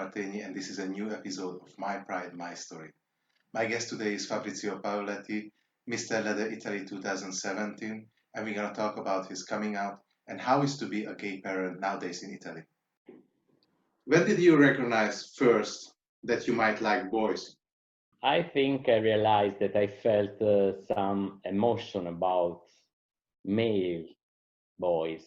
Martenyi, and this is a new episode of My Pride, My Story. My guest today is Fabrizio Paoletti, Mr. Leather Italy 2017, and we're going to talk about his coming out and how it's to be a gay parent nowadays in Italy. When did you recognize first that you might like boys? I think I realized that I felt some emotion about male boys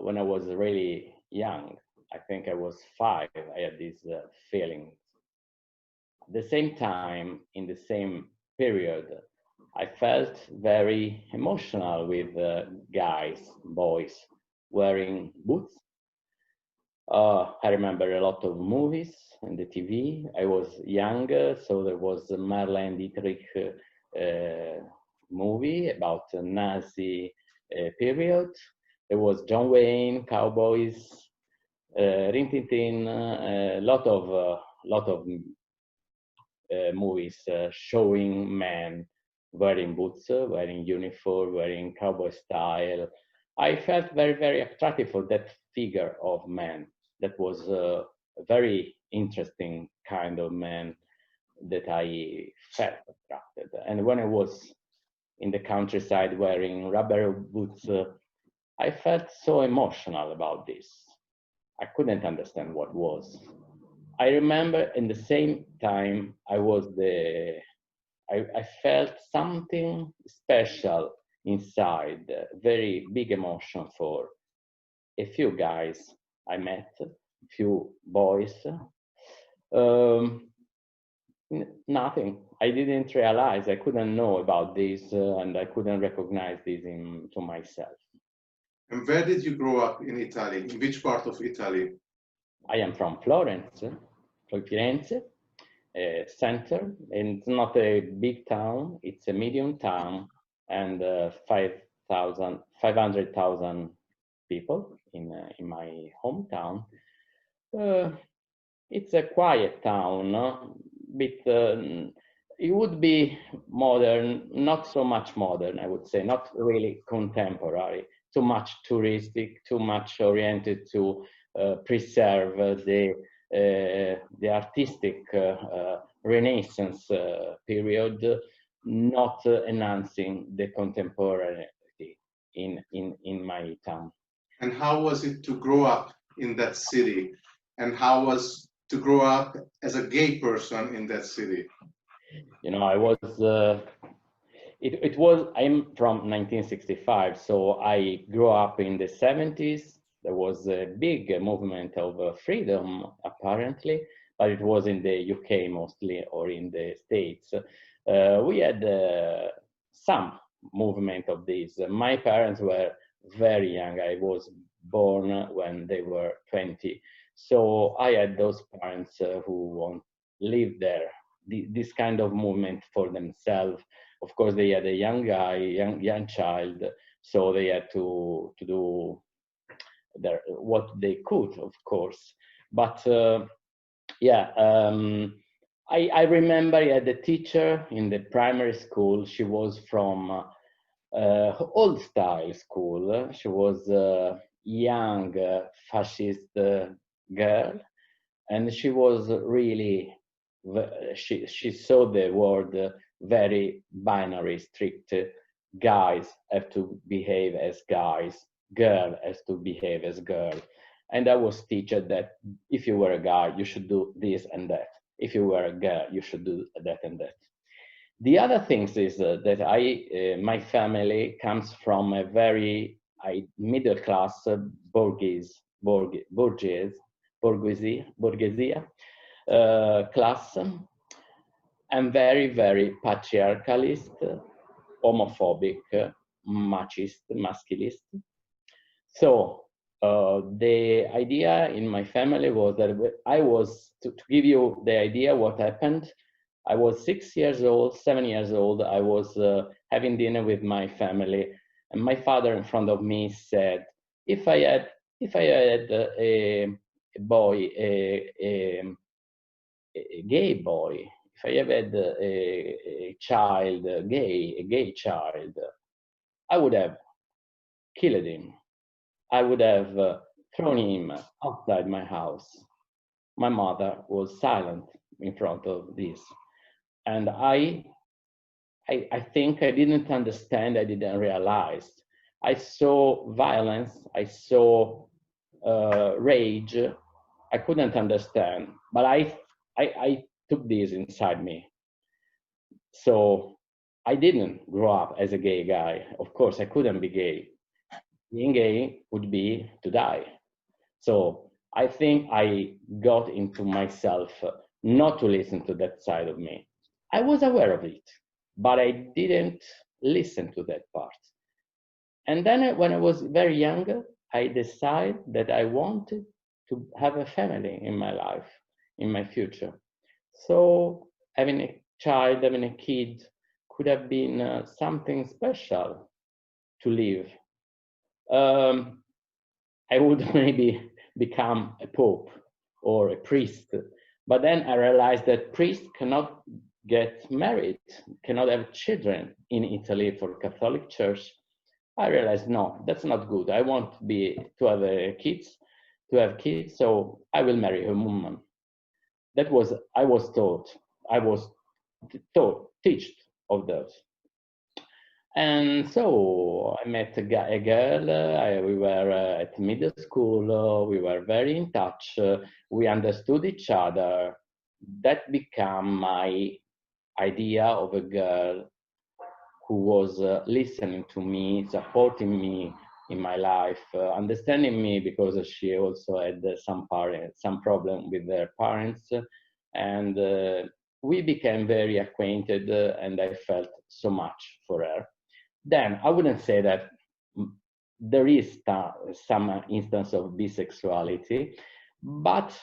when I was really young. I think I was 5. I had these feelings. At the same time, in the same period, I felt very emotional with guys, boys wearing boots. I remember a lot of movies on the TV. I was younger, so there was a Marlene Dietrich movie about the Nazi period. There was John Wayne, Cowboys, Rin Tin Tin, a lot of movies showing men wearing boots, wearing uniform, wearing cowboy style. I felt very, very attractive for that figure of man. That was a very interesting kind of man that I felt attracted. And when I was in the countryside wearing rubber boots, I felt so emotional about this. I couldn't understand what was. I remember in the same time I felt something special inside, very big emotion for a few guys I met, a few boys. Nothing. I didn't realize, I couldn't know about this, and I couldn't recognize this to myself. And where did you grow up in Italy? In which part of Italy? I am from Florence, from Firenze, center, and it's not a big town, it's a medium town, and 500,000 people in my hometown. It's a quiet town, but it would be modern, not so much modern, I would say, not really contemporary, too much touristic, too much oriented to preserve the artistic Renaissance period, not enhancing the contemporaneity in my town. And how was it to grow up in that city? And how was to grow up as a gay person in that city? You know, I'm from 1965, so I grew up in the 70s. There was a big movement of freedom, apparently, but it was in the UK mostly, or in the States. We had some movement of this. My parents were very young. I was born when they were 20. So I had those parents who live there, this kind of movement for themselves. Of course, they had a young guy, young child, so they had to do what they could, of course. But I remember I had a teacher in the primary school. She was from old style school. She was a young fascist girl, and she was really, she saw the world very binary, strict. Guys have to behave as guys, girl has to behave as girl. And I was teaching that if you were a guy, you should do this and that. If you were a girl, you should do that and that. The other things is that my family comes from a very middle class bourgeoisie class, and very, very patriarchalist, homophobic, machist, masculist. So the idea in my family was that to give you the idea what happened, I was 6 years old, 7 years old. I was having dinner with my family, and my father in front of me said, if I had a boy, a gay boy, if I had a child, a gay child, I would have killed him. I would have thrown him outside my house. my mother was silent in front of this. And I think I didn't understand, I didn't realize. I saw violence, I saw rage, I couldn't understand, but I took this inside me. So I didn't grow up as a gay guy. Of course, I couldn't be gay. Being gay would be to die. So I think I got into myself not to listen to that side of me. I was aware of it, but I didn't listen to that part. And then when I was very young, I decided that I wanted to have a family in my life, in my future. So having a child, having a kid could have been something special to live. I would maybe become a pope or a priest, but then I realized that priests cannot get married, cannot have children in Italy for Catholic Church. I realized, no, that's not good. I want to have kids, so I will marry a woman. That was, I was taught teached of those. And so I met a girl, we were at middle school, we were very in touch, we understood each other. That became my idea of a girl who was listening to me, supporting me in my life, understanding me, because she also had some problem with their parents. And we became very acquainted, and I felt so much for her. Then I wouldn't say that there is some instance of bisexuality, but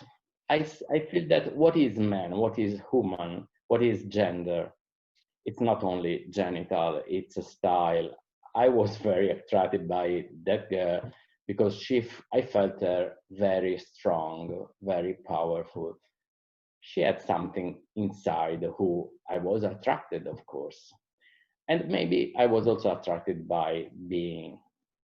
I feel that what is man, what is human, what is gender, it's not only genital, it's a style. I was very attracted by that girl because I felt her very strong, very powerful. She had something inside who I was attracted, of course. And maybe I was also attracted by being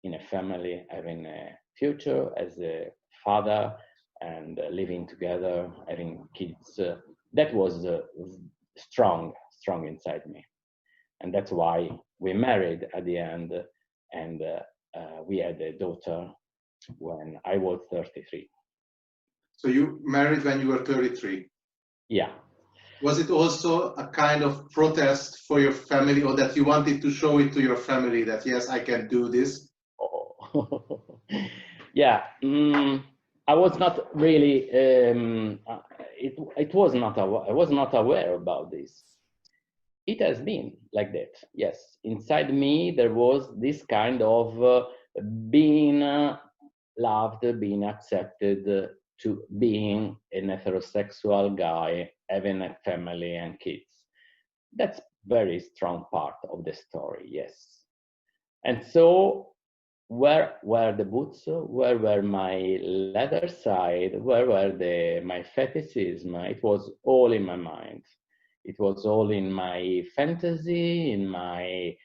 in a family, having a future as a father, and living together, having kids. That was strong inside me. And that's why we married at the end, and we had a daughter when I was 33. So you married when you were 33? Yeah. Was it also a kind of protest for your family, or that you wanted to show it to your family that, yes, I can do this? Oh. Yeah. I was not really, I was not aware about this. It has been like that, yes. Inside me, there was this kind of being loved, being accepted, to being an heterosexual guy, having a family and kids. That's very strong part of the story, yes. And so where were the boots? Where were my leather side? Where were my fetishism? It was all in my mind. It was all in my fantasy, in my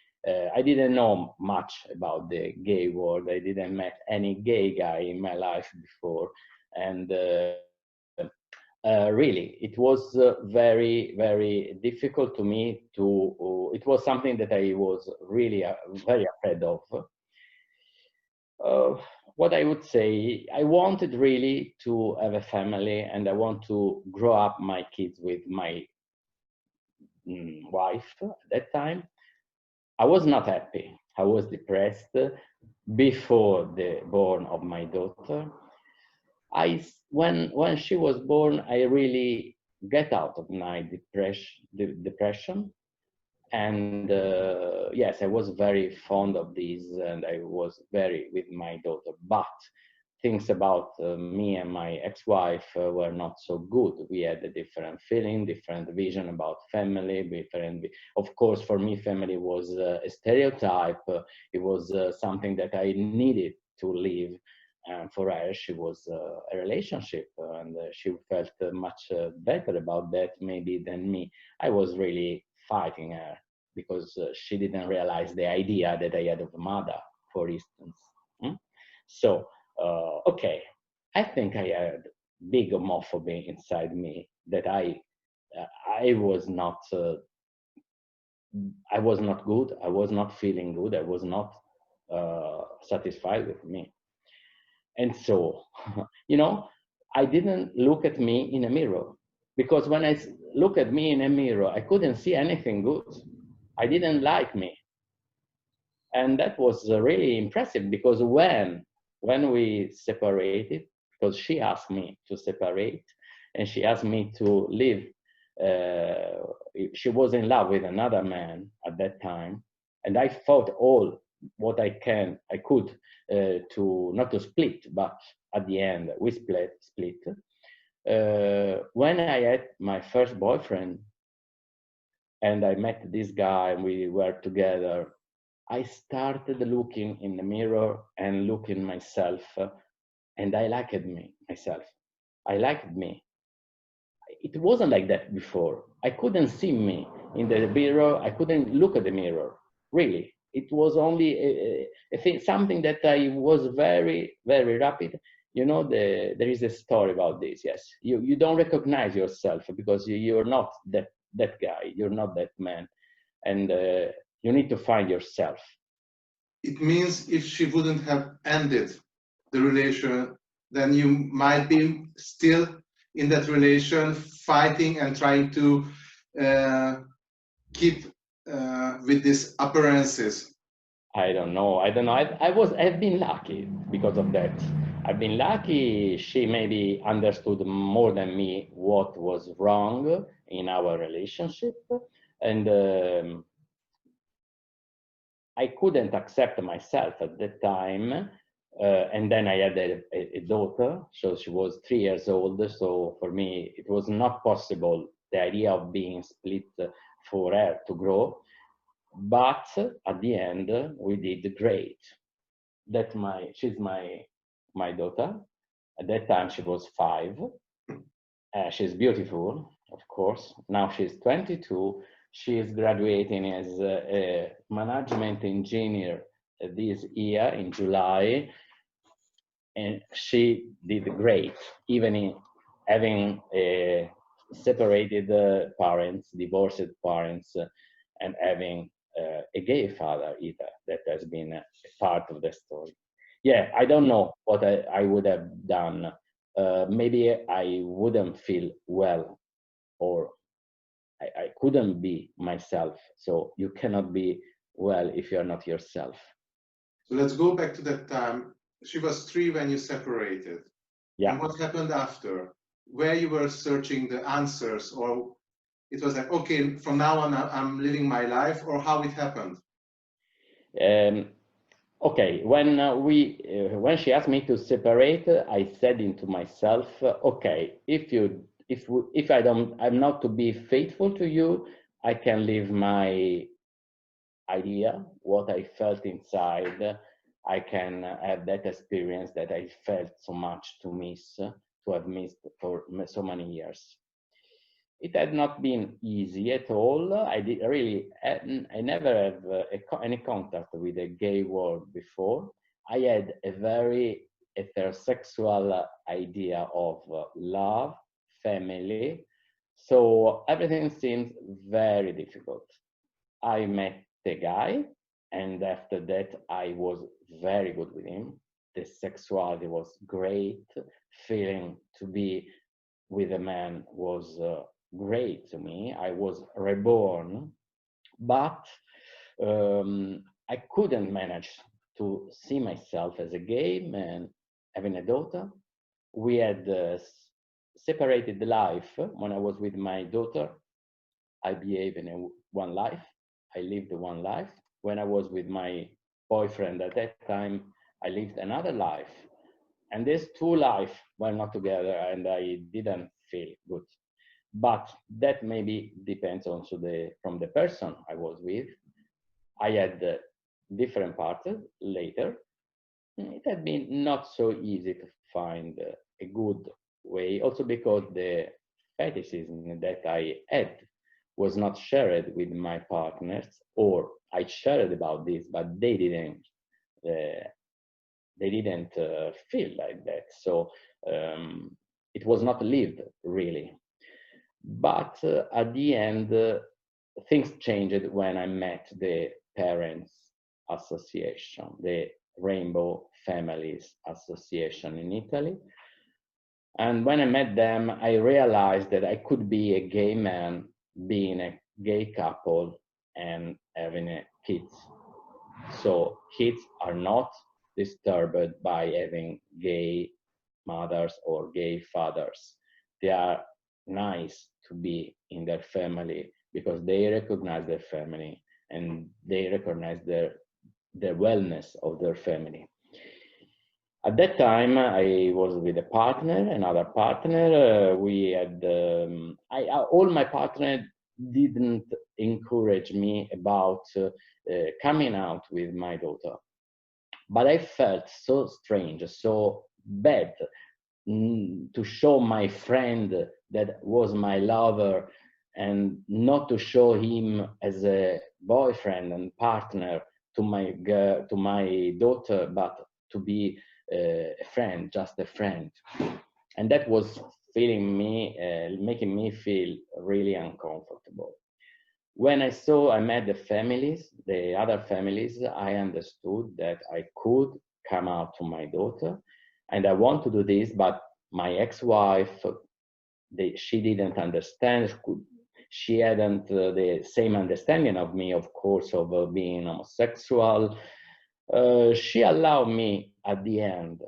I didn't know much about the gay world. I didn't met any gay guy in my life before. And really, it was very, very difficult to me to, it was something that I was really very afraid of. What I would say, I wanted really to have a family, and I want to grow up my kids with my wife at that time. I was not happy. I was depressed before the born of my daughter. When she was born, I really get out of my depression. And yes, I was very fond of this, and I was very with my daughter. But things about me and my ex-wife were not so good. We had a different feeling, different vision about family, different. Of course, for me, family was a stereotype. It was something that I needed to live. And for her, she was a relationship, and she felt much better about that maybe than me. I was really fighting her because she didn't realize the idea that I had of a mother, for instance. So, okay, I think I had big homophobia inside me that I was not I was not good. I was not feeling good. I was not satisfied with me. And so, I didn't look at me in a mirror, because when I look at me in a mirror, I couldn't see anything good. I didn't like me. And that was really impressive, because when we separated, because she asked me to separate and she asked me to live, she was in love with another man at that time, and I fought all what I could to not to split, but at the end we split. When I had my first boyfriend and I met this guy and we were together, I started looking in the mirror and looking myself, and I liked myself. I liked me. It wasn't like that before. I couldn't see me in the mirror. I couldn't look at the mirror. Really, it was only a thing, something that I was very, very rapid. There is a story about this. Yes, you don't recognize yourself because you're not that guy. You're not that man, and you need to find yourself. It means if she wouldn't have ended the relation, then you might be still in that relation, fighting and trying to keep with these appearances. I don't know. I've been lucky because of that. I've been lucky. She maybe understood more than me what was wrong in our relationship, and I couldn't accept myself at that time. And then I had a daughter, so she was 3 years old. So for me, it was not possible, the idea of being split, for her to grow. But at the end, we did great. She's my daughter. At that time, she was 5. She's beautiful, of course. Now she's 22. She is graduating as a management engineer this year in July, and she did great, even in having separated parents, divorced parents, and having a gay father either. That has been a part of the story. Yeah, I don't know what I would have done. Maybe I wouldn't feel well, or I couldn't be myself. So you cannot be well if you're not yourself. So let's go back to that time. She was 3 when you separated. Yeah. And what happened after? Where you were searching the answers, or it was like, okay, from now on I'm living my life, or how it happened? Okay, when she asked me to separate, I said into myself, okay, I'm not to be faithful to you, I can live my idea, what I felt inside. I can have that experience that I felt so much to have missed for so many years. It had not been easy at all. I never have any contact with a gay world before. I had a very heterosexual idea of love, family. So everything seems very difficult. I met the guy, and after that, I was very good with him. The sexuality was great. Feeling to be with a man was great to me. I was reborn, but I couldn't manage to see myself as a gay man having a daughter. We had separated life. When I was with my daughter, I behaved in one life. I lived one life. When I was with my boyfriend at that time, I lived another life. And these two lives were not together, and I didn't feel good. But that maybe depends also from the person I was with. I had different parts later. It had been not so easy to find a good way, also because the fetishism that I had was not shared with my partners, or I shared about this, but they didn't feel like that. So it was not lived really. But at the end, things changed when I met the Parents Association, the Rainbow Families Association in Italy. And when I met them, I realized that I could be a gay man, being a gay couple, and having kids. So kids are not disturbed by having gay mothers or gay fathers. They are nice to be in their family because they recognize their family and they recognize the wellness of their family. At that time, I was with a partner, another partner. We had, all my partners didn't encourage me about coming out with my daughter. But I felt so strange, so bad to show my friend that was my lover and not to show him as a boyfriend and partner to my daughter, but to be a friend, just a friend. And that was making me feel really uncomfortable. When I met the other families, I understood that I could come out to my daughter, and I want to do this, but my ex-wife, she didn't understand. She hadn't the same understanding of me, of course, of being homosexual. She allowed me at the end,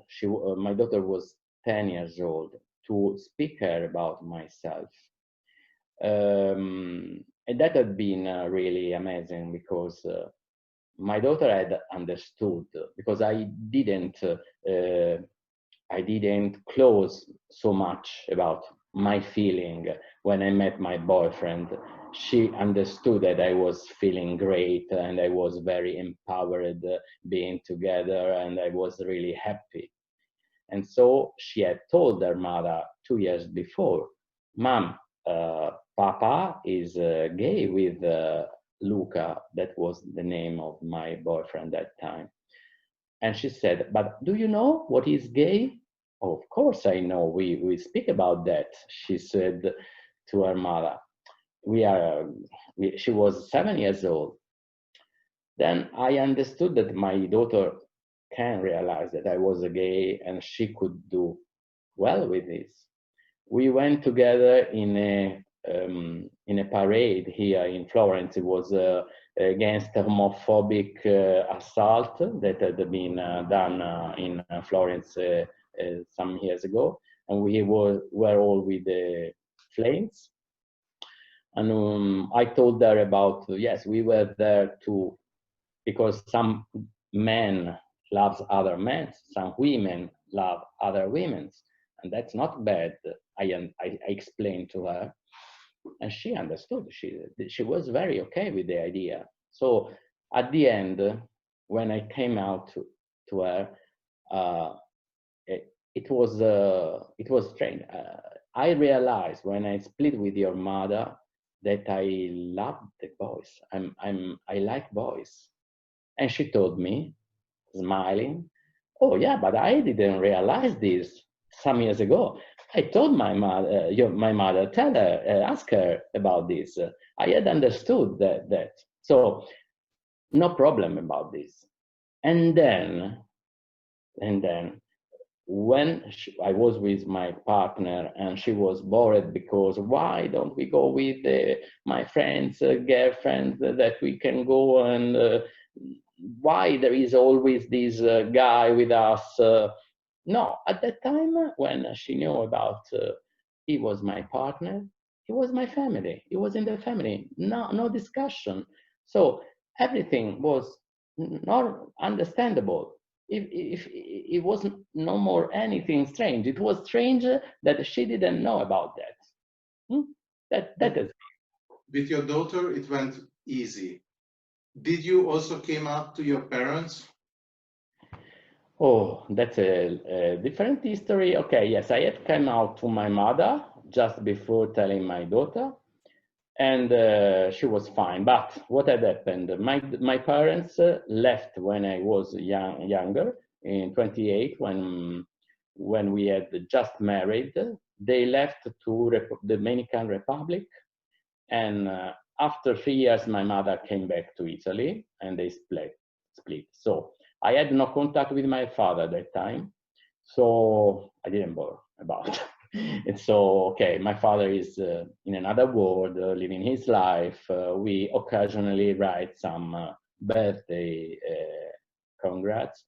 my daughter was 10 years old, to speak to her about myself. And that had been really amazing because my daughter had understood, because I didn't close so much about my feeling when I met my boyfriend. She understood that I was feeling great and I was very empowered being together and I was really happy. And so she had told her mother 2 years before, Mom, Papa is gay with Luca. That was the name of my boyfriend at that time. And she said, but do you know what is gay? Oh, of course I know, we speak about that, she said to her mother. She was 7 years old. Then I understood that my daughter can realize that I was a gay and she could do well with this. We went together in a parade here in Florence. It was against homophobic assault that had been done in Florence some years ago, and we were all with the flames. And I told her about, yes, we were there too, because some men loves other men, some women love other women, and that's not bad. I explained to her, and she understood. She was very okay with the idea. So at the end, when I came out to her, it was strange. I realized when I split with your mother that I love the boys. I like boys, and she told me, smiling, "Oh yeah, but I didn't realize this some years ago. I told my mother, tell her, ask her about this. I had understood that. So no problem about this." And then when I was with my partner and she was bored because why don't we go with my friend's girlfriend that we can go, and why there is always this guy with us? No, at that time when she knew about he was my partner, he was my family, he was in the family, no discussion. So everything was not understandable. If it wasn't no more anything strange. It was strange that she didn't know about that. That is. With your daughter, it went easy. Did you also came out to your parents? Oh, that's a different history. Okay, yes, I had come out to my mother just before telling my daughter, and she was fine. But what had happened? My parents left when I was younger, in 28, when we had just married. they left to the Dominican Republic, and after 3 years, my mother came back to Italy, and they split. So I had no contact with my father at that time, so I didn't bother about it. And so, okay, my father is in another world, living his life. We occasionally write some birthday congrats,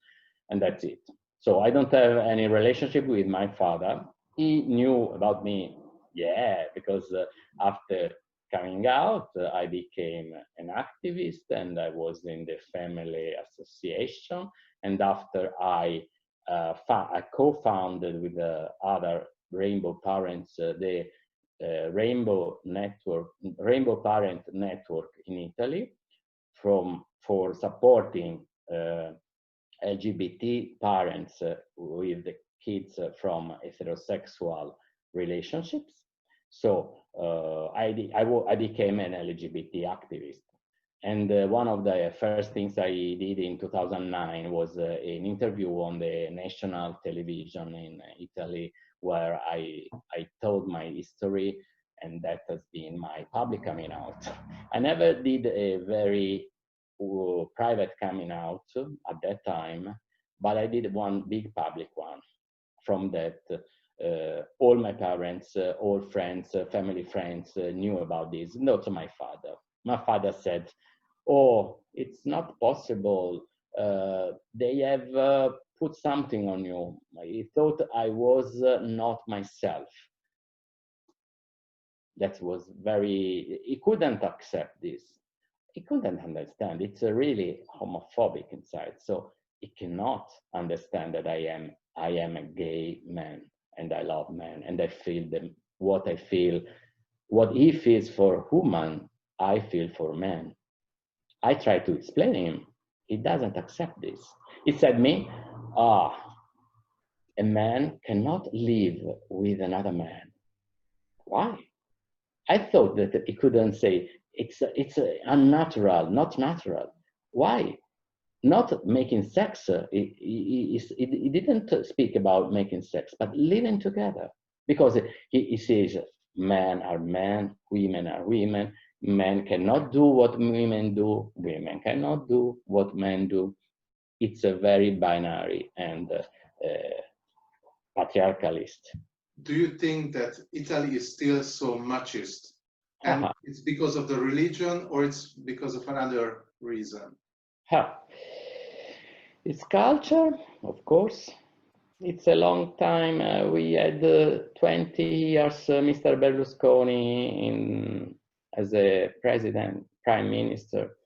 and that's it. So I don't have any relationship with my father. He knew about me, yeah, because after coming out, I became an activist, and I was in the family association. And after I co-founded with other Rainbow Parents, the Rainbow Parent Network in Italy, for supporting LGBT parents with the kids from heterosexual relationships. So I became an LGBT activist. And one of the first things I did in 2009 was an interview on the national television in Italy, where I told my history, and that has been my public coming out. I never did a very private coming out at that time, but I did one big public one. From that, all my parents, all friends, family friends knew about this, not my father. My father said, "Oh, it's not possible. They have put something on you." He thought I was not myself. That was very, he couldn't accept this. He couldn't understand. It's really homophobic inside. So he cannot understand that I am a gay man, and I love men, and I feel them, what I feel, what he feels for woman, I feel for men. I try to explain him. He doesn't accept this. He said me, a man cannot live with another man. Why? I thought that he couldn't say it's unnatural, not natural. Why? Not making sex. He didn't speak about making sex, but living together. Because he says men are men, women are women. Men cannot do what women do. Women cannot do what men do. It's a very binary and patriarchalist. Do you think that Italy is still so machist? And it's because of the religion, or it's because of another reason? It's culture, of course. It's a long time. We had 20 years Mr. Berlusconi as a president, prime minister.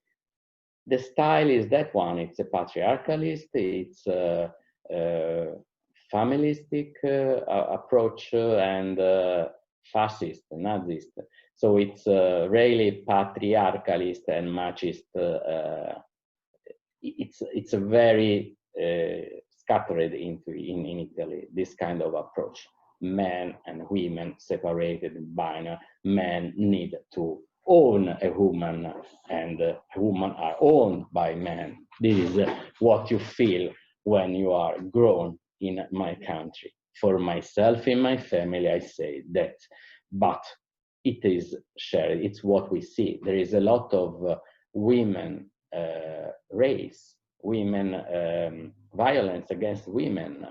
The style is that one. It's a patriarchalist, it's a familistic approach, and fascist, Nazist. So it's really patriarchalist and machist. It's a very scattered in Italy, this kind of approach. Men and women separated in binary. Men need to own a woman, and women are owned by men. This is what you feel when you are grown in my country. For myself, in my family, I say that, but it is shared. It's what we see. There is a lot of women race, women violence against women.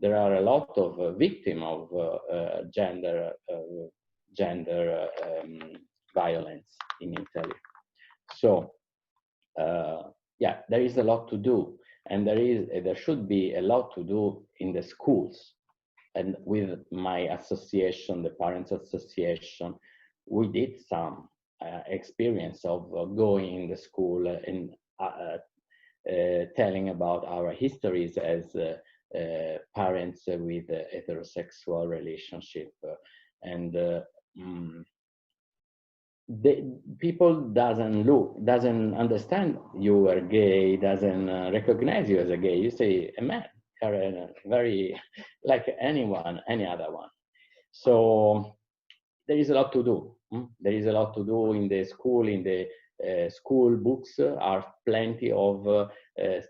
There are a lot of victims of gender violence in Italy. So yeah, there is a lot to do, and there should be a lot to do in the schools. And with my association, the Parents Association, we did some experience of going in the school and telling about our histories as parents with heterosexual relationship, and the people doesn't understand you are gay, doesn't recognize you as a gay. You say a man, you're very like anyone, any other one. So there is a lot to do. There is a lot to do in the school. In the school books are plenty of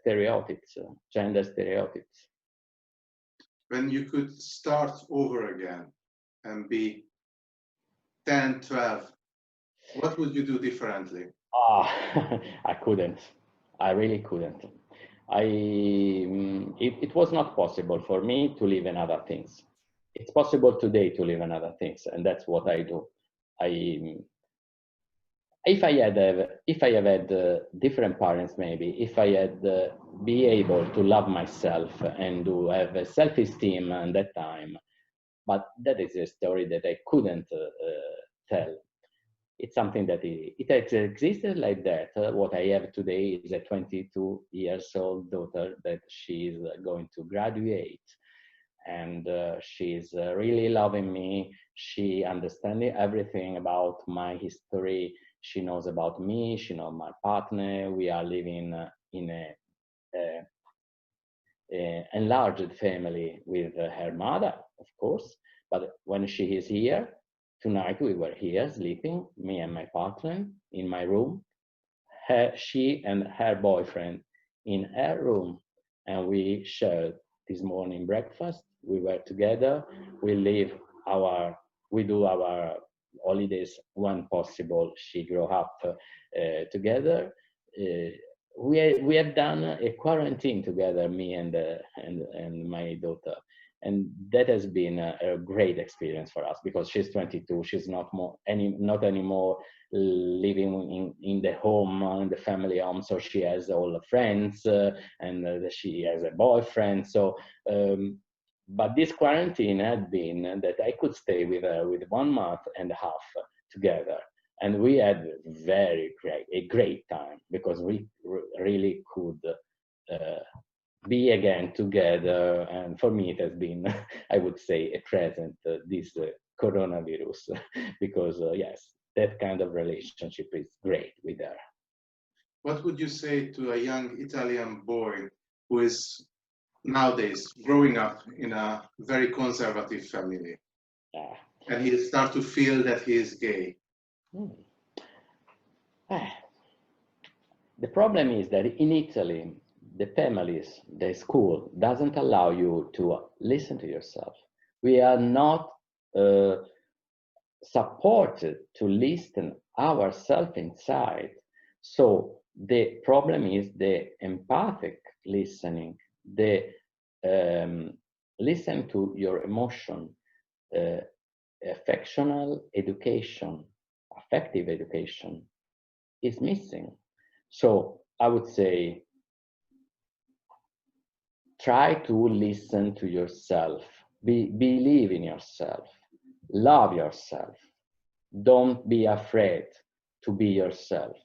stereotypes, gender stereotypes. When you could start over again and be 10, 12, what would you do differently? I couldn't. I really couldn't. It was not possible for me to live in other things. It's possible today to live in other things, and that's what I do. If I have had different parents, maybe if I had be able to love myself and to have a self-esteem at that time, but that is a story that I couldn't tell. It's something that it has existed like that. What I have today is a 22 years old daughter that she is going to graduate, and she's really loving me. She understands everything about my history. She knows about me. She knows my partner. We are living in a enlarged family with her mother, of course. But when she is here, tonight we were here sleeping, me and my partner in my room, she and her boyfriend in her room, and we shared this morning breakfast. We were together. We do our holidays when possible. She grew up together. We have done a quarantine together, me and my daughter, and that has been a great experience for us because she's 22. She's not anymore living in the home, in the family home. So she has all the friends and she has a boyfriend. So, but this quarantine had been that I could stay with her with 1 month and a half together. And we had a great time because we really could be again together. And for me, it has been, I would say, a present, this coronavirus, because yes, that kind of relationship is great with her. What would you say to a young Italian boy who is nowadays growing up in a very conservative family and he starts to feel that he is gay? The problem is that in Italy, the families, the school doesn't allow you to listen to yourself. We are not supported to listen ourselves inside. So the problem is the empathic listening, the listen to your emotion, affective education is missing. So I would say, try to listen to yourself, believe in yourself, love yourself. Don't be afraid to be yourself.